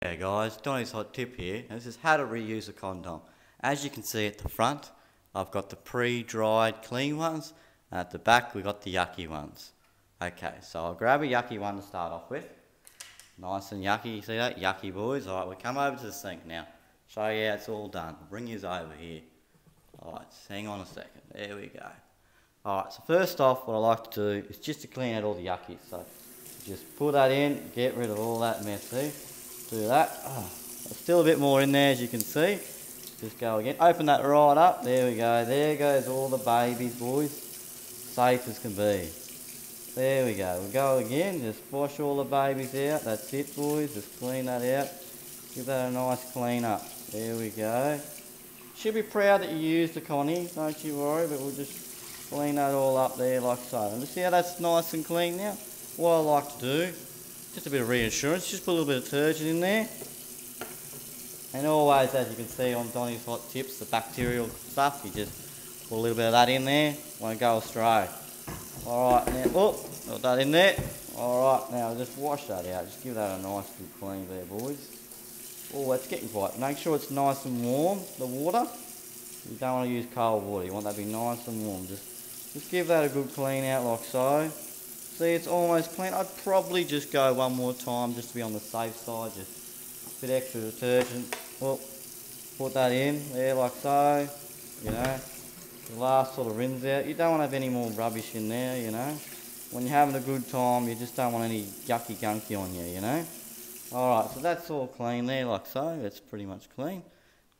Yeah guys, Donny's hot tip here. This is how to reuse a condom. As you can see at the front, I've got the pre-dried clean ones, and at the back we've got the yucky ones. Okay, so I'll grab a yucky one to start off with. Nice and yucky, you see that? Yucky boys. Alright, we'll come over to the sink now. Show you how it's all done. I'll bring you over here. Alright, hang on a second. There we go. Alright, so first off what I like to do is just to clean out all the yuckies. So just put that in, get rid of all that mess, see? Do that. Oh, there's still a bit more in there as you can see. Just go again. Open that right up. There we go. There goes all the babies, boys. Safe as can be. There we go. We'll go again. Just wash all the babies out. That's it, boys. Just clean that out. Give that a nice clean up. There we go. Should be proud that you used the Connie. Don't you worry. But we'll just clean that all up there like so. And you see how that's nice and clean now? What I like to do, just a bit of reassurance, just put a little bit of detergent in there. And always, as you can see on Donny's hot tips, the bacterial stuff, you just put a little bit of that in there, won't go astray. Alright, now, got that in there. Alright, now just wash that out, just give that a nice good clean there, boys. Oh, it's getting quite, make sure it's nice and warm, the water. You don't want to use cold water, you want that to be nice and warm. Just give that a good clean out like so. See, it's almost clean. I'd probably just go one more time just to be on the safe side. Just a bit extra detergent. Well, put that in there like so, you know. The last sort of rinse out. You don't want to have any more rubbish in there, you know. When you're having a good time, you just don't want any yucky gunky on you, you know. Alright, so that's all clean there like so. It's pretty much clean.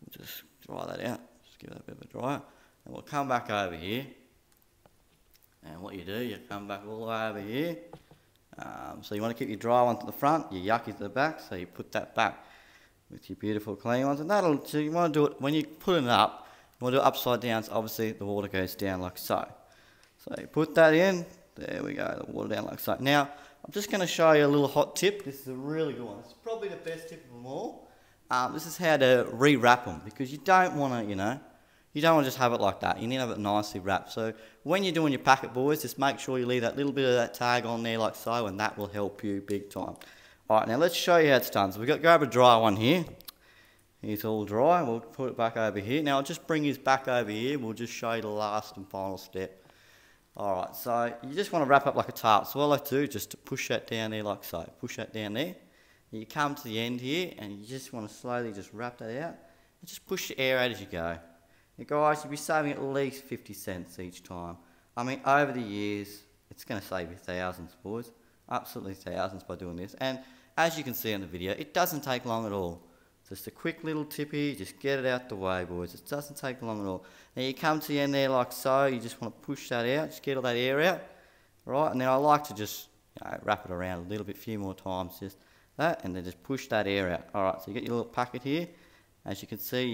We'll just dry that out. Just give that a bit of a dry. And we'll come back over here. And what you do, you come back all the way over here. So you want to keep your dry one to the front, your yuckies to the back, so you put that back with your beautiful clean ones. And that'll, so you want to do it, when you put it up, you want to do it upside down, so obviously the water goes down like so. So you put that in, there we go, the water down like so. Now, I'm just going to show you a little hot tip. This is a really good one. It's probably the best tip of them all. This is how to re-wrap them, because you don't want to, you know, you don't want to just have it like that. You need to have it nicely wrapped. So when you're doing your packet, boys, just make sure you leave that little bit of that tag on there like so, and that will help you big time. Alright, now let's show you how it's done. So we've got, grab a dry one here. It's all dry. We'll put it back over here. Now I'll just bring his back over here. We'll just show you the last and final step. Alright, so you just want to wrap up like a tarp. So what I like to do is just to push that down there like so. Push that down there. And you come to the end here, and you just want to slowly just wrap that out. And just push the air out as you go. Now guys, you'll be saving at least 50 cents each time. I mean, over the years, it's going to save you thousands, boys. Absolutely thousands by doing this. And as you can see in the video, it doesn't take long at all. Just a quick little tippy, just get it out the way, boys. It doesn't take long at all. Now you come to the end there like so, you just want to push that out, just get all that air out. Right, and then I like to just wrap it around a little bit, few more times, just that, and then just push that air out. Alright, so you get your little packet here. As you can see,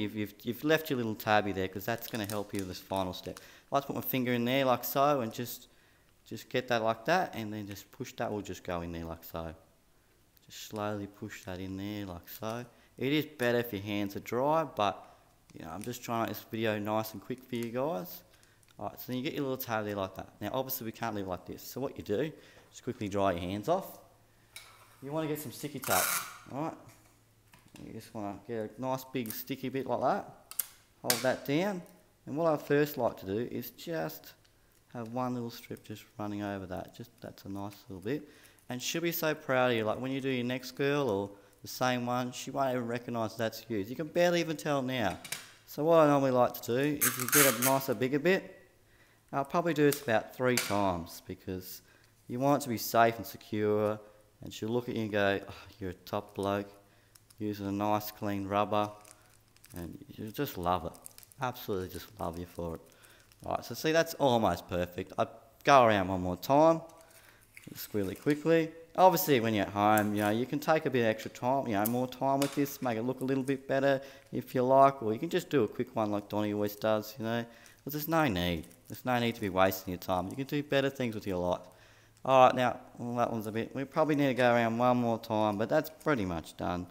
you've left your little tabby there, because that's going to help you with this final step. I like to put my finger in there like so, and just get that like that, and then just push that, will just go in there like so. Just slowly push that in there like so. It is better if your hands are dry, but you know, I'm just trying to make this video nice and quick for you guys. Alright, so then you get your little tab there like that. Now obviously we can't leave it like this, so what you do, just quickly dry your hands off. You want to get some sticky tape, alright? You just want to get a nice big sticky bit like that, hold that down, and what I first like to do is just have one little strip just running over that, just that's a nice little bit, and she'll be so proud of you. Like when you do your next girl or the same one, she won't even recognise that's you. You can barely even tell now. So what I normally like to do is you get a nicer bigger bit. I'll probably do this about 3 times, because you want it to be safe and secure, and she'll look at you and go, oh, you're a top bloke. Using a nice clean rubber, and you just love it. Absolutely just love you for it. Alright, so see, that's almost perfect. I'd go around one more time, just really quickly. Obviously when you're at home, you know, you can take a bit extra time, you know, more time with this, make it look a little bit better if you like, or you can just do a quick one like Donny always does, you know. But there's no need. There's no need to be wasting your time. You can do better things with your life. Alright, now, well, that one's a bit, we probably need to go around one more time, but that's pretty much done.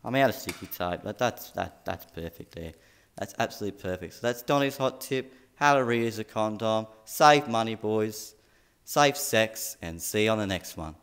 I'm out of sticky tape, but that's perfect there. That's absolutely perfect. So that's Donny's hot tip, how to reuse a condom. Save money, boys. Save sex, and see you on the next one.